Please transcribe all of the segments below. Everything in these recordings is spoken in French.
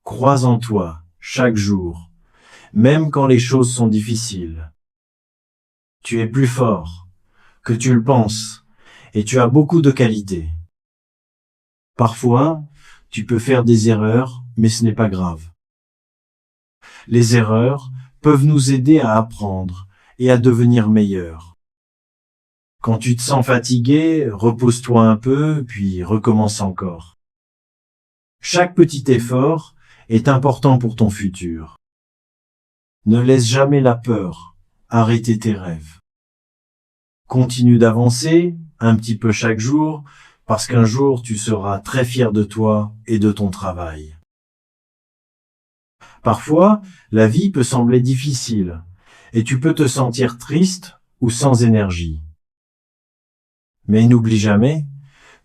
Crois en toi, chaque jour, même quand les choses sont difficiles. Tu es plus fort que tu le penses et tu as beaucoup de qualités. Parfois, tu peux faire des erreurs, mais ce n'est pas grave. Les erreurs peuvent nous aider à apprendre et à devenir meilleurs. Quand tu te sens fatigué, repose-toi un peu, puis recommence encore. Chaque petit effort est important pour ton futur. Ne laisse jamais la peur arrêter tes rêves. Continue d'avancer un petit peu chaque jour, parce qu'un jour tu seras très fier de toi et de ton travail. Parfois, la vie peut sembler difficile, et tu peux te sentir triste ou sans énergie. Mais n'oublie jamais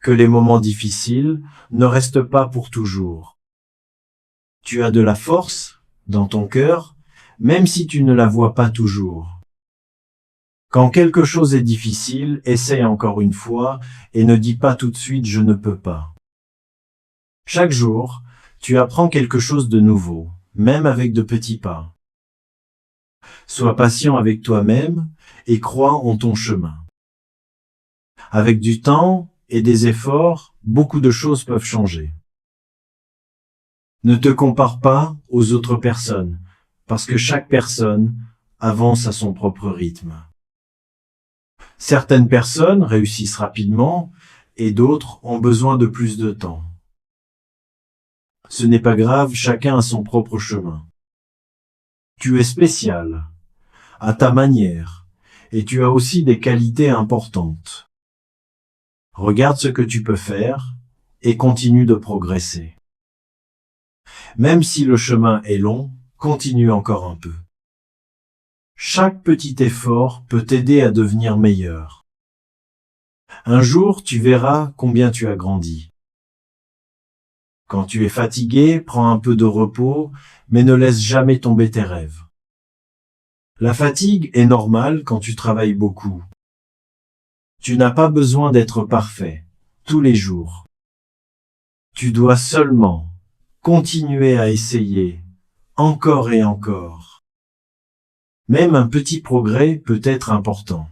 que les moments difficiles ne restent pas pour toujours. Tu as de la force dans ton cœur, même si tu ne la vois pas toujours. Quand quelque chose est difficile, essaye encore une fois et ne dis pas tout de suite « je ne peux pas ». Chaque jour, tu apprends quelque chose de nouveau, même avec de petits pas. Sois patient avec toi-même et crois en ton chemin. Avec du temps et des efforts, beaucoup de choses peuvent changer. Ne te compare pas aux autres personnes, parce que chaque personne avance à son propre rythme. Certaines personnes réussissent rapidement et d'autres ont besoin de plus de temps. Ce n'est pas grave, chacun a son propre chemin. Tu es spécial, à ta manière, et tu as aussi des qualités importantes. Regarde ce que tu peux faire et continue de progresser. Même si le chemin est long, continue encore un peu. Chaque petit effort peut t'aider à devenir meilleur. Un jour, tu verras combien tu as grandi. Quand tu es fatigué, prends un peu de repos, mais ne laisse jamais tomber tes rêves. La fatigue est normale quand tu travailles beaucoup. Tu n'as pas besoin d'être parfait, tous les jours. Tu dois seulement continuer à essayer, encore et encore. Même un petit progrès peut être important.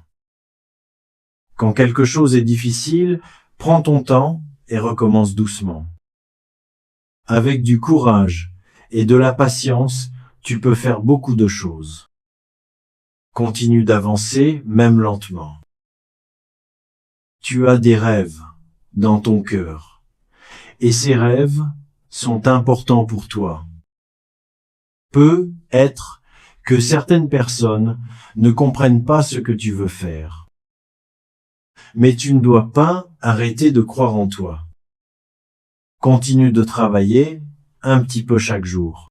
Quand quelque chose est difficile, prends ton temps et recommence doucement. Avec du courage et de la patience, tu peux faire beaucoup de choses. Continue d'avancer, même lentement. Tu as des rêves dans ton cœur, et ces rêves sont importants pour toi. Peut être que certaines personnes ne comprennent pas ce que tu veux faire. Mais tu ne dois pas arrêter de croire en toi. Continue de travailler un petit peu chaque jour.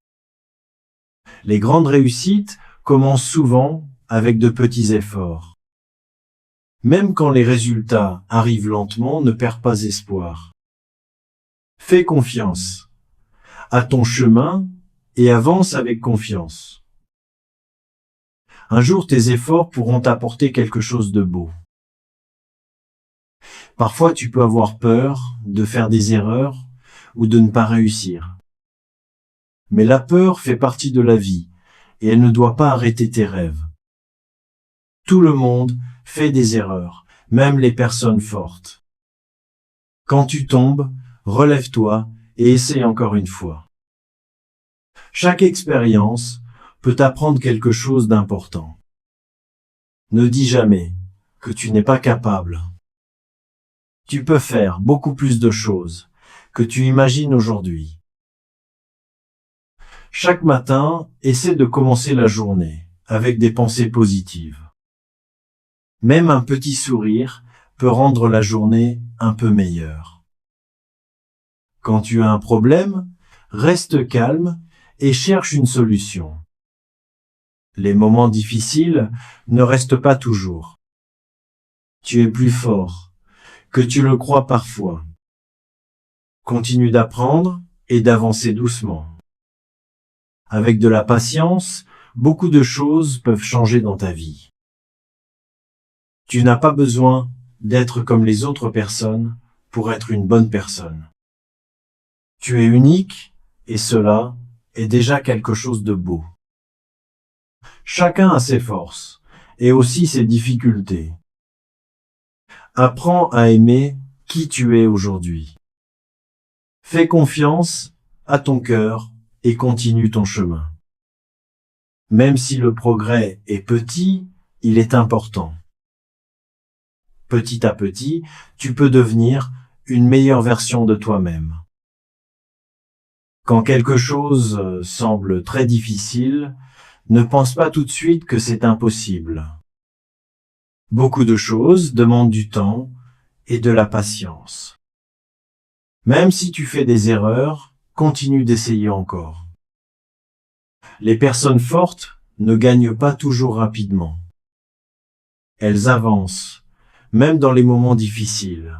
Les grandes réussites commencent souvent avec de petits efforts. Même quand les résultats arrivent lentement, ne perds pas espoir. Fais confiance à ton chemin et avance avec confiance. Un jour, tes efforts pourront t'apporter quelque chose de beau. Parfois, tu peux avoir peur de faire des erreurs ou de ne pas réussir. Mais la peur fait partie de la vie et elle ne doit pas arrêter tes rêves. Tout le monde fait des erreurs, même les personnes fortes. Quand tu tombes, relève-toi et essaie encore une fois. Chaque expérience peut t'apprendre quelque chose d'important. Ne dis jamais que tu n'es pas capable. Tu peux faire beaucoup plus de choses que tu imagines aujourd'hui. Chaque matin, essaie de commencer la journée avec des pensées positives. Même un petit sourire peut rendre la journée un peu meilleure. Quand tu as un problème, reste calme et cherche une solution. Les moments difficiles ne restent pas toujours. Tu es plus fort que tu le crois parfois. Continue d'apprendre et d'avancer doucement. Avec de la patience, beaucoup de choses peuvent changer dans ta vie. Tu n'as pas besoin d'être comme les autres personnes pour être une bonne personne. Tu es unique et cela est déjà quelque chose de beau. Chacun a ses forces et aussi ses difficultés. Apprends à aimer qui tu es aujourd'hui. Fais confiance à ton cœur et continue ton chemin. Même si le progrès est petit, il est important. Petit à petit, tu peux devenir une meilleure version de toi-même. Quand quelque chose semble très difficile, ne pense pas tout de suite que c'est impossible. Beaucoup de choses demandent du temps et de la patience. Même si tu fais des erreurs, continue d'essayer encore. Les personnes fortes ne gagnent pas toujours rapidement. Elles avancent, même dans les moments difficiles.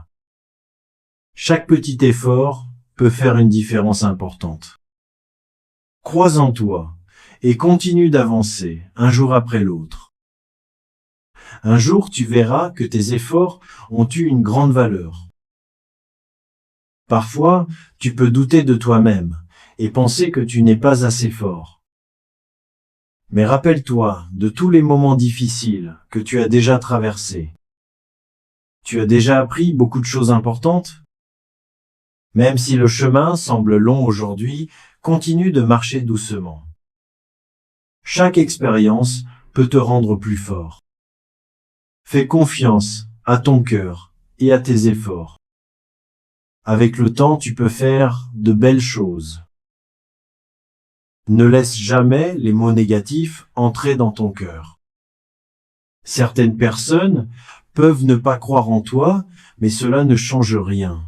Chaque petit effort peut faire une différence importante. Crois en toi et continue d'avancer un jour après l'autre. Un jour, tu verras que tes efforts ont eu une grande valeur. Parfois, tu peux douter de toi-même et penser que tu n'es pas assez fort. Mais rappelle-toi de tous les moments difficiles que tu as déjà traversés. Tu as déjà appris beaucoup de choses importantes? Même si le chemin semble long aujourd'hui, continue de marcher doucement. Chaque expérience peut te rendre plus fort. Fais confiance à ton cœur et à tes efforts. Avec le temps, tu peux faire de belles choses. Ne laisse jamais les mots négatifs entrer dans ton cœur. Certaines personnes peuvent ne pas croire en toi, mais cela ne change rien.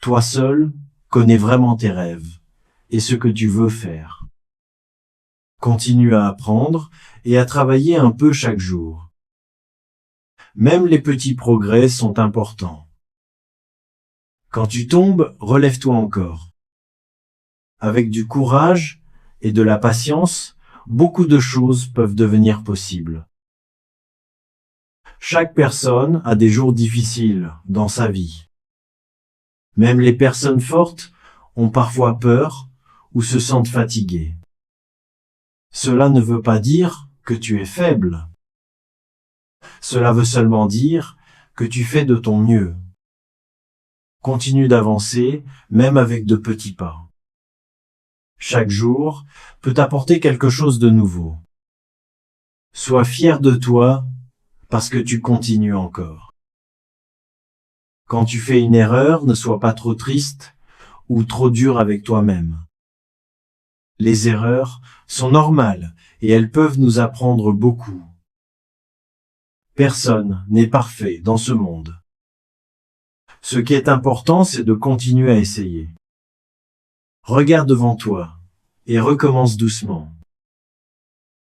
Toi seul connais vraiment tes rêves et ce que tu veux faire. Continue à apprendre et à travailler un peu chaque jour. Même les petits progrès sont importants. Quand tu tombes, relève-toi encore. Avec du courage et de la patience, beaucoup de choses peuvent devenir possibles. Chaque personne a des jours difficiles dans sa vie. Même les personnes fortes ont parfois peur ou se sentent fatiguées. Cela ne veut pas dire que tu es faible. Cela veut seulement dire que tu fais de ton mieux. Continue d'avancer, même avec de petits pas. Chaque jour peut apporter quelque chose de nouveau. Sois fier de toi parce que tu continues encore. Quand tu fais une erreur, ne sois pas trop triste ou trop dur avec toi-même. Les erreurs sont normales et elles peuvent nous apprendre beaucoup. Personne n'est parfait dans ce monde. Ce qui est important, c'est de continuer à essayer. Regarde devant toi et recommence doucement.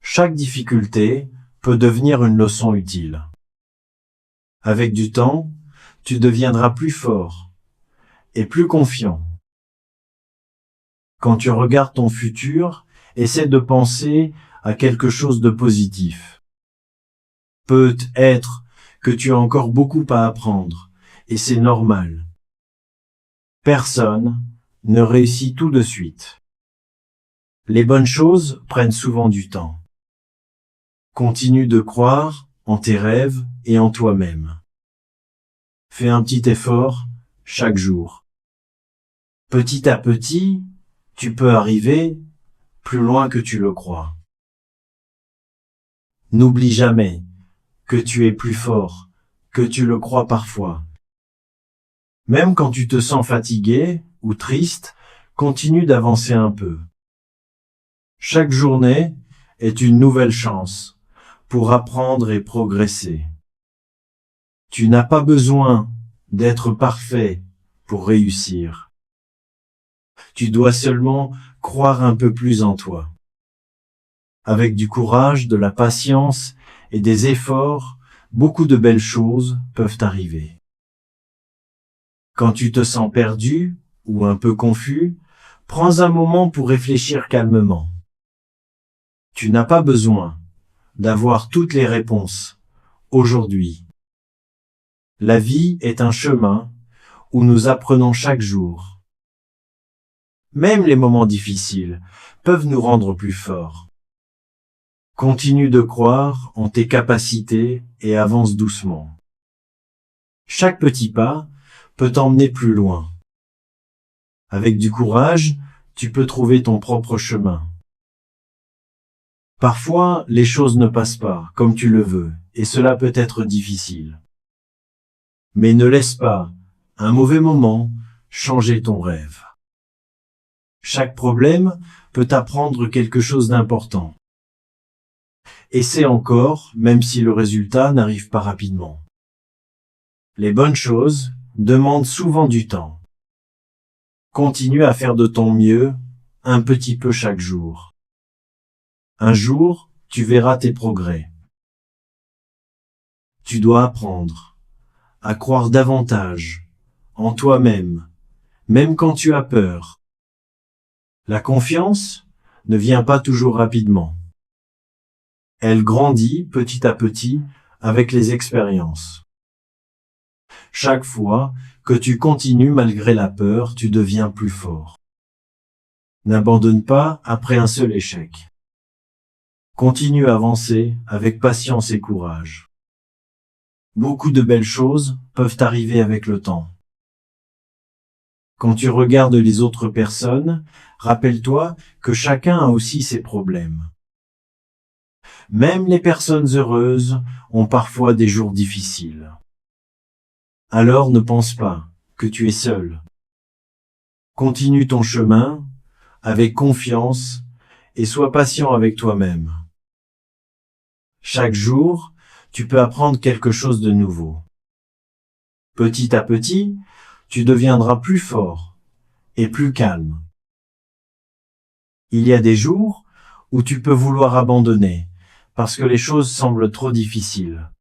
Chaque difficulté peut devenir une leçon utile. Avec du temps, tu deviendras plus fort et plus confiant. Quand tu regardes ton futur, essaie de penser à quelque chose de positif. Peut-être que tu as encore beaucoup à apprendre, et c'est normal. Personne ne réussit tout de suite. Les bonnes choses prennent souvent du temps. Continue de croire en tes rêves et en toi-même. Fais un petit effort chaque jour. Petit à petit, tu peux arriver plus loin que tu le crois. N'oublie jamais que tu es plus fort que tu le crois parfois. Même quand tu te sens fatigué ou triste, continue d'avancer un peu. Chaque journée est une nouvelle chance pour apprendre et progresser. Tu n'as pas besoin d'être parfait pour réussir. Tu dois seulement croire un peu plus en toi. Avec du courage, de la patience et des efforts, beaucoup de belles choses peuvent arriver. Quand tu te sens perdu ou un peu confus, prends un moment pour réfléchir calmement. Tu n'as pas besoin d'avoir toutes les réponses aujourd'hui. La vie est un chemin où nous apprenons chaque jour. Même les moments difficiles peuvent nous rendre plus forts. Continue de croire en tes capacités et avance doucement. Chaque petit pas peut t'emmener plus loin. Avec du courage, tu peux trouver ton propre chemin. Parfois, les choses ne passent pas comme tu le veux, et cela peut être difficile. Mais ne laisse pas un mauvais moment changer ton rêve. Chaque problème peut t'apprendre quelque chose d'important. Essaie encore, même si le résultat n'arrive pas rapidement. Les bonnes choses demandent souvent du temps. Continue à faire de ton mieux, un petit peu chaque jour. Un jour, tu verras tes progrès. Tu dois apprendre à croire davantage en toi-même, même quand tu as peur. La confiance ne vient pas toujours rapidement. Elle grandit petit à petit avec les expériences. Chaque fois que tu continues malgré la peur, tu deviens plus fort. N'abandonne pas après un seul échec. Continue à avancer avec patience et courage. Beaucoup de belles choses peuvent arriver avec le temps. Quand tu regardes les autres personnes, rappelle-toi que chacun a aussi ses problèmes. Même les personnes heureuses ont parfois des jours difficiles. Alors ne pense pas que tu es seul. Continue ton chemin avec confiance et sois patient avec toi-même. Chaque jour, tu peux apprendre quelque chose de nouveau. Petit à petit, tu deviendras plus fort et plus calme. Il y a des jours où tu peux vouloir abandonner parce que les choses semblent trop difficiles.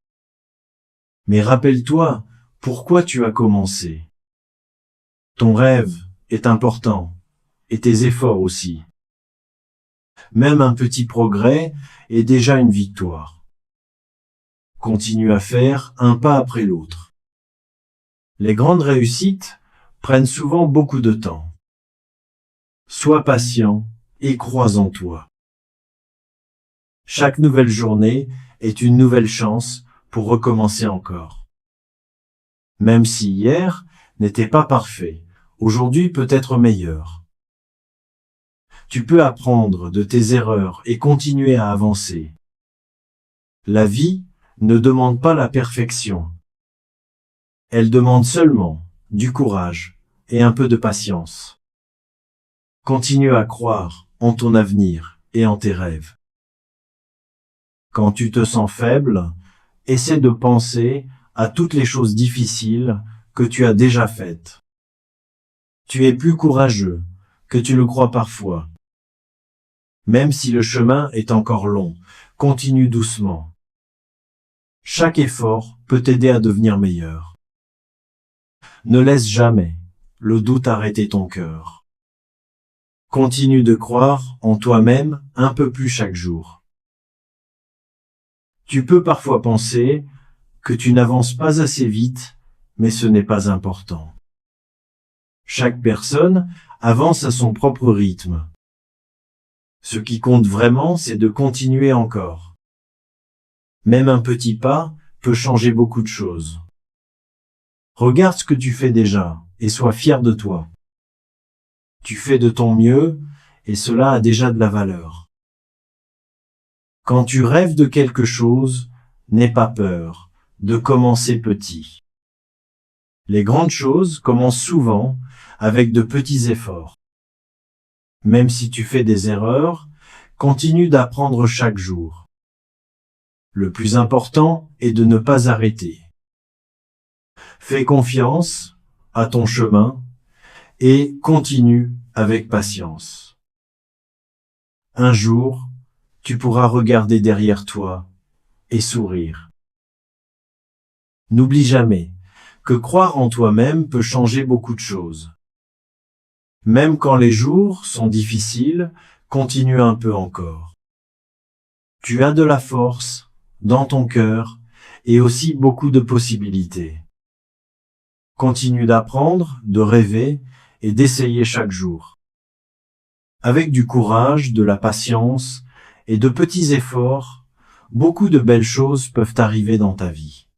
Mais rappelle-toi pourquoi tu as commencé. Ton rêve est important et tes efforts aussi. Même un petit progrès est déjà une victoire. Continue à faire un pas après l'autre. Les grandes réussites prennent souvent beaucoup de temps. Sois patient et crois en toi. Chaque nouvelle journée est une nouvelle chance pour recommencer encore. Même si hier n'était pas parfait, aujourd'hui peut être meilleur. Tu peux apprendre de tes erreurs et continuer à avancer. La vie ne demande pas la perfection. Elle demande seulement du courage et un peu de patience. Continue à croire en ton avenir et en tes rêves. Quand tu te sens faible, essaie de penser à toutes les choses difficiles que tu as déjà faites. Tu es plus courageux que tu le crois parfois. Même si le chemin est encore long, continue doucement. Chaque effort peut t'aider à devenir meilleur. Ne laisse jamais le doute arrêter ton cœur. Continue de croire en toi-même un peu plus chaque jour. Tu peux parfois penser que tu n'avances pas assez vite, mais ce n'est pas important. Chaque personne avance à son propre rythme. Ce qui compte vraiment, c'est de continuer encore. Même un petit pas peut changer beaucoup de choses. Regarde ce que tu fais déjà et sois fier de toi. Tu fais de ton mieux et cela a déjà de la valeur. Quand tu rêves de quelque chose, n'aie pas peur de commencer petit. Les grandes choses commencent souvent avec de petits efforts. Même si tu fais des erreurs, continue d'apprendre chaque jour. Le plus important est de ne pas arrêter. Fais confiance à ton chemin et continue avec patience. Un jour, tu pourras regarder derrière toi et sourire. N'oublie jamais que croire en toi-même peut changer beaucoup de choses. Même quand les jours sont difficiles, continue un peu encore. Tu as de la force dans ton cœur et aussi beaucoup de possibilités. Continue d'apprendre, de rêver et d'essayer chaque jour. Avec du courage, de la patience et de petits efforts, beaucoup de belles choses peuvent arriver dans ta vie.